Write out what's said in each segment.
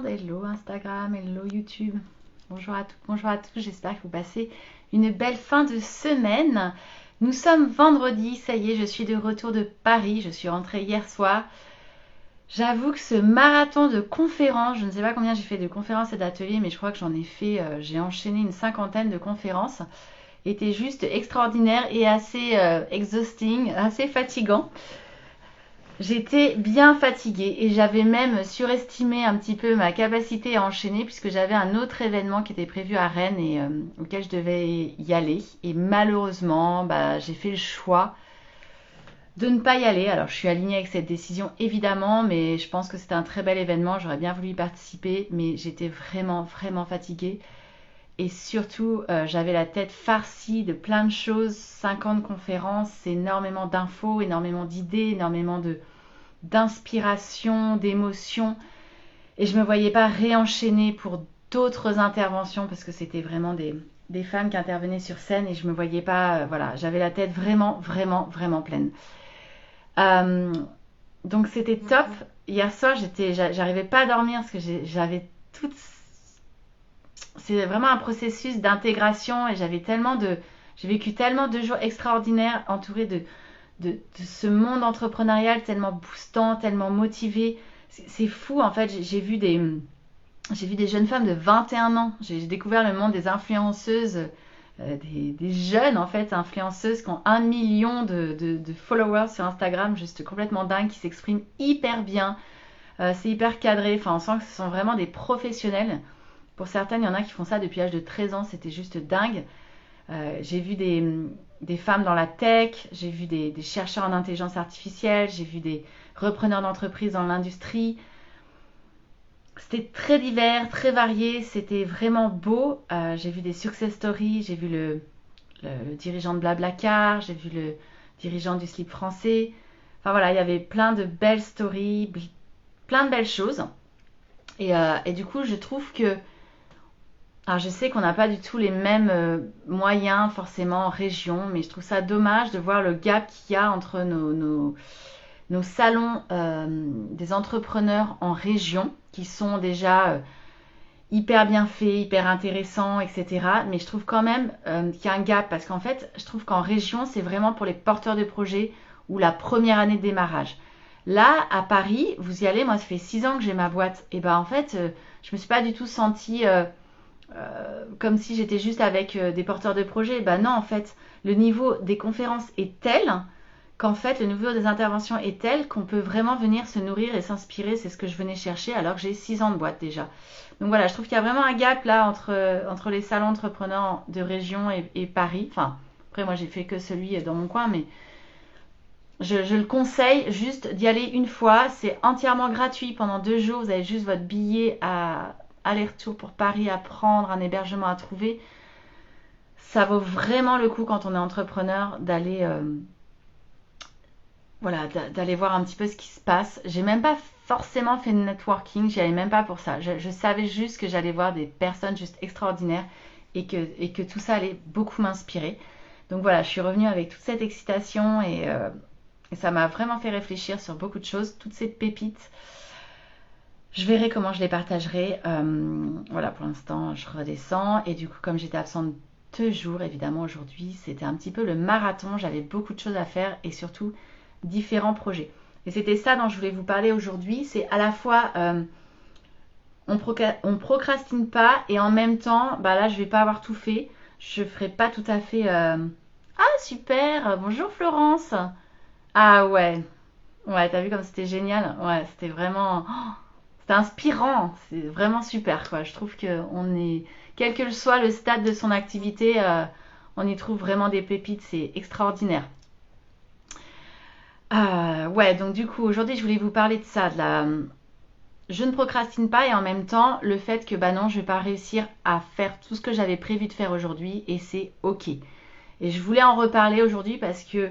monde, hello Instagram, hello YouTube. Bonjour à tous, j'espère que vous passez une belle fin de semaine. Nous sommes vendredi, ça y est, je suis de retour de Paris, je suis rentrée hier soir. J'avoue que ce marathon de conférences, je ne sais pas combien j'ai fait de conférences et d'ateliers, mais je crois que j'en ai fait, j'ai enchaîné une cinquantaine de conférences, était juste extraordinaire et assez exhausting, assez fatigant. J'étais bien fatiguée et j'avais même surestimé un petit peu ma capacité à enchaîner puisque j'avais un autre événement qui était prévu à Rennes et auquel je devais y aller. Et malheureusement, j'ai fait le choix de ne pas y aller. Alors je suis alignée avec cette décision évidemment, mais je pense que c'était un très bel événement. J'aurais bien voulu y participer, mais j'étais vraiment, vraiment fatiguée. Et surtout, j'avais la tête farcie de plein de choses, 50 conférences, énormément d'infos, énormément d'idées, énormément d'inspiration, d'émotion. Et je ne me voyais pas réenchaîner pour d'autres interventions parce que c'était vraiment des femmes qui intervenaient sur scène et je me voyais pas, voilà, j'avais la tête vraiment, vraiment, vraiment pleine. Euh, donc c'était top. Hier soir, j'arrivais pas à dormir parce que j'avais toute. C'est vraiment un processus d'intégration et j'ai vécu tellement de jours extraordinaires entourés de ce monde entrepreneurial tellement boostant, tellement motivé. C'est fou en fait, j'ai vu des jeunes femmes de 21 ans. J'ai découvert le monde des influenceuses, des jeunes en fait influenceuses qui ont 1 million de followers sur Instagram, juste complètement dingue, qui s'expriment hyper bien. C'est hyper cadré, enfin on sent que ce sont vraiment des professionnels. Pour certaines, il y en a qui font ça depuis l'âge de 13 ans, c'était juste dingue. J'ai vu des femmes dans la tech, j'ai vu des chercheurs en intelligence artificielle, j'ai vu des repreneurs d'entreprises dans l'industrie. C'était très divers, très varié, c'était vraiment beau. J'ai vu des success stories, j'ai vu le dirigeant de Blablacar, j'ai vu le dirigeant du slip français. Enfin voilà, il y avait plein de belles stories, plein de belles choses. Et du coup, je trouve que alors je sais qu'on n'a pas du tout les mêmes moyens forcément en région, mais je trouve ça dommage de voir le gap qu'il y a entre nos salons des entrepreneurs en région, qui sont déjà hyper bien faits, hyper intéressants, etc. Mais je trouve quand même qu'il y a un gap, parce qu'en fait, je trouve qu'en région, c'est vraiment pour les porteurs de projets ou la première année de démarrage. Là, à Paris, vous y allez, moi ça fait 6 ans que j'ai ma boîte, et ben en fait, je me suis pas du tout sentie comme si j'étais juste avec des porteurs de projets. Ben non, en fait, le niveau des conférences est tel qu'en fait, le niveau des interventions est tel qu'on peut vraiment venir se nourrir et s'inspirer. C'est ce que je venais chercher alors que j'ai 6 ans de boîte déjà. Donc voilà, je trouve qu'il y a vraiment un gap là entre les salons entrepreneurs de région et Paris. Enfin, après, moi, j'ai fait que celui dans mon coin, mais je le conseille juste d'y aller une fois. C'est entièrement gratuit pendant 2 jours. Vous avez juste votre billet à aller-retour pour Paris à prendre, un hébergement à trouver. Ça vaut vraiment le coup quand on est entrepreneur voilà, d'aller voir un petit peu ce qui se passe. J'ai même pas forcément fait de networking, j'y allais même pas pour ça. Je savais juste que j'allais voir des personnes juste extraordinaires et que tout ça allait beaucoup m'inspirer. Donc voilà, je suis revenue avec toute cette excitation et ça m'a vraiment fait réfléchir sur beaucoup de choses, toutes ces pépites. Je verrai comment je les partagerai. Voilà, pour l'instant, je redescends. Et du coup, comme j'étais absente 2 jours, évidemment, aujourd'hui, c'était un petit peu le marathon. J'avais beaucoup de choses à faire et surtout différents projets. Et c'était ça dont je voulais vous parler aujourd'hui. C'est à la fois, on procrastine pas et en même temps, là, je vais pas avoir tout fait. Je ferai pas tout à fait. Ah, super! Bonjour Florence! Ah ouais, ouais, t'as vu comme c'était génial? Ouais, c'était vraiment. C'est inspirant, c'est vraiment super quoi. Je trouve que on est, quel que soit le stade de son activité, on y trouve vraiment des pépites, c'est extraordinaire. Ouais, donc du coup aujourd'hui je voulais vous parler de ça, je ne procrastine pas et en même temps le fait que non, je vais pas réussir à faire tout ce que j'avais prévu de faire aujourd'hui et c'est ok. Et je voulais en reparler aujourd'hui parce que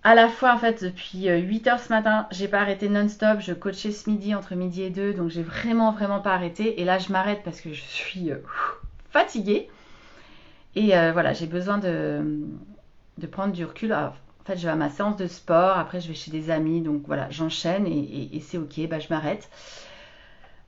à la fois en fait depuis 8 heures ce matin, j'ai pas arrêté non-stop, je coachais ce midi entre midi et 2, donc j'ai vraiment vraiment pas arrêté et là je m'arrête parce que je suis fatiguée et voilà, j'ai besoin de prendre du recul. Alors, en fait, je vais à ma séance de sport, après je vais chez des amis, donc voilà, j'enchaîne et c'est ok, je m'arrête.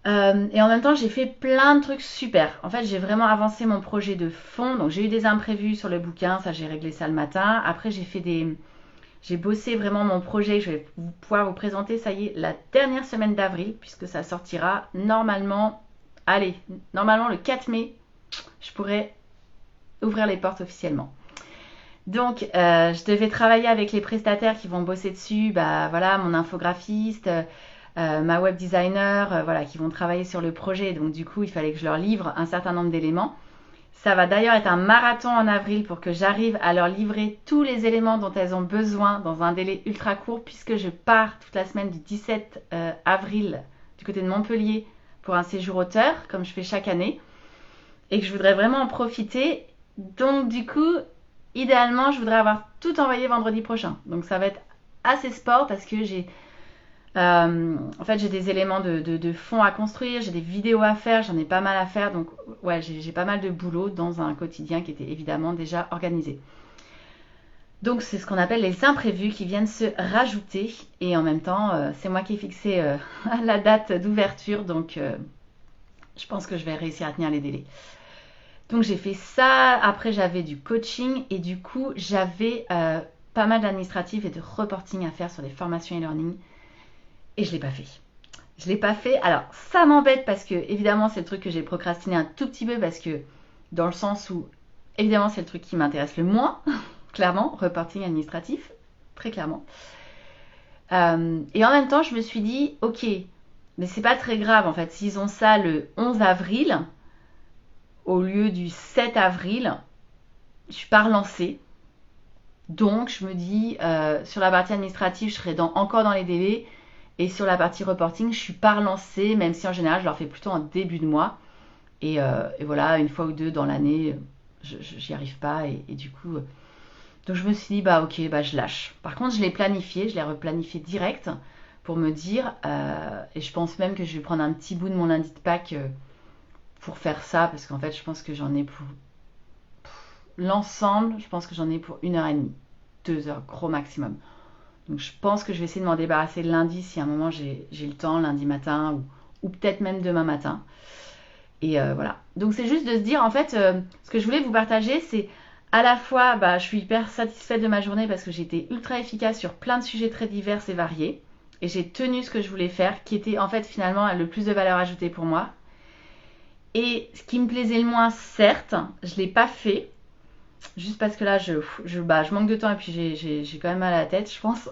Et en même temps, j'ai fait plein de trucs super. En fait, j'ai vraiment avancé mon projet de fond. Donc, j'ai eu des imprévus sur le bouquin. Ça, j'ai réglé ça le matin. Après, j'ai bossé vraiment mon projet. Je vais pouvoir vous présenter, ça y est, la dernière semaine d'avril, puisque ça sortira normalement, allez, normalement le 4 mai, je pourrais ouvrir les portes officiellement. Donc, je devais travailler avec les prestataires qui vont bosser dessus. Bah voilà, mon infographiste, ma web designer, voilà, qui vont travailler sur le projet. Donc, du coup, il fallait que je leur livre un certain nombre d'éléments. Ça va d'ailleurs être un marathon en avril pour que j'arrive à leur livrer tous les éléments dont elles ont besoin dans un délai ultra court, puisque je pars toute la semaine du 17 avril du côté de Montpellier pour un séjour auteur, comme je fais chaque année, et que je voudrais vraiment en profiter. Donc, du coup, idéalement, je voudrais avoir tout envoyé vendredi prochain. Donc, ça va être assez sport parce que en fait, j'ai des éléments de fond à construire, j'ai des vidéos à faire, j'en ai pas mal à faire. Donc, ouais, j'ai pas mal de boulot dans un quotidien qui était évidemment déjà organisé. Donc, c'est ce qu'on appelle les imprévus qui viennent se rajouter. Et en même temps, c'est moi qui ai fixé la date d'ouverture. Donc, je pense que je vais réussir à tenir les délais. Donc, j'ai fait ça. Après, j'avais du coaching. Et du coup, j'avais pas mal d'administratifs et de reporting à faire sur les formations e-learning. Et je l'ai pas fait. Je l'ai pas fait. Alors, ça m'embête parce que, évidemment, c'est le truc que j'ai procrastiné un tout petit peu parce que, dans le sens où, évidemment, c'est le truc qui m'intéresse le moins, clairement, reporting administratif, très clairement. Et en même temps, je me suis dit, ok, mais c'est pas très grave en fait. S'ils ont ça le 11 avril, au lieu du 7 avril, je suis pas relancée. Donc, je me dis, sur la partie administrative, je serai encore dans les délais. Et sur la partie reporting, je suis pas relancée, même si en général, je leur fais plutôt en début de mois. Et voilà, une fois ou deux dans l'année, j'y arrive pas. Et du coup, donc je me suis dit, bah ok, bah je lâche. Par contre, je l'ai replanifié direct pour me dire, et je pense même que je vais prendre un petit bout de mon lundi de Pâques pour faire ça, parce qu'en fait, je pense que j'en ai pour l'ensemble, je pense que j'en ai pour 1h30, 2 heures, gros maximum. Donc je pense que je vais essayer de m'en débarrasser lundi si à un moment j'ai le temps, lundi matin ou peut-être même demain matin. Et voilà. Donc c'est juste de se dire, en fait, ce que je voulais vous partager, c'est à la fois, bah, je suis hyper satisfaite de ma journée parce que j'ai été ultra efficace sur plein de sujets très divers et variés. Et j'ai tenu ce que je voulais faire, qui était en fait finalement le plus de valeur ajoutée pour moi. Et ce qui me plaisait le moins, certes, je ne l'ai pas fait. Juste parce que là, je manque de temps et puis j'ai quand même mal à la tête, je pense.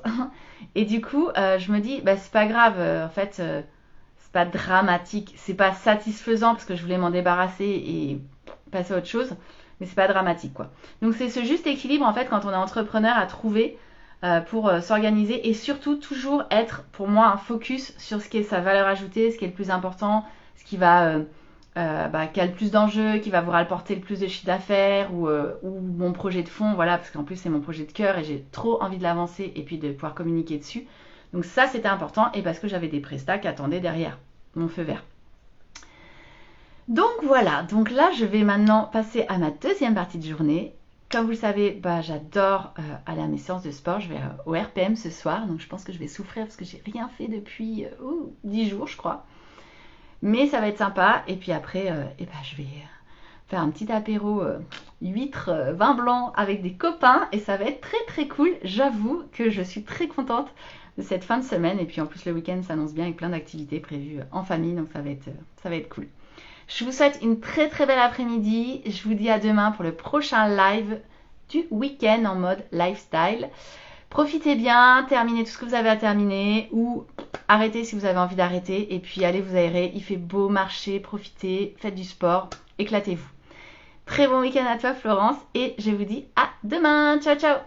Et du coup, je me dis, bah, c'est pas grave, en fait, c'est pas dramatique. C'est pas satisfaisant parce que je voulais m'en débarrasser et passer à autre chose. Mais c'est pas dramatique, quoi. Donc, c'est ce juste équilibre, en fait, quand on est entrepreneur, à trouver pour s'organiser et surtout toujours être, pour moi, un focus sur ce qui est sa valeur ajoutée, ce qui est le plus important, ce qui va qui a le plus d'enjeux, qui va vous rapporter le plus de chiffre d'affaires ou mon projet de fond, voilà, parce qu'en plus c'est mon projet de cœur et j'ai trop envie de l'avancer et puis de pouvoir communiquer dessus. Donc ça c'était important et parce que j'avais des prestats qui attendaient derrière mon feu vert. Donc voilà, donc là je vais maintenant passer à ma deuxième partie de journée. Comme vous le savez, bah, j'adore aller à mes séances de sport. Je vais au RPM ce soir, donc je pense que je vais souffrir parce que j'ai rien fait depuis 10 jours je crois. Mais ça va être sympa. Et puis après, je vais faire un petit apéro huître, vin blanc avec des copains. Et ça va être très très cool. J'avoue que je suis très contente de cette fin de semaine. Et puis en plus, le week-end s'annonce bien avec plein d'activités prévues en famille. Donc ça va être cool. Je vous souhaite une très très belle après-midi. Je vous dis à demain pour le prochain live du week-end en mode lifestyle. Profitez bien, terminez tout ce que vous avez à terminer ou arrêtez si vous avez envie d'arrêter et puis allez vous aérer. Il fait beau, marchez, profitez, faites du sport, éclatez-vous. Très bon week-end à toi Florence et je vous dis à demain. Ciao ciao.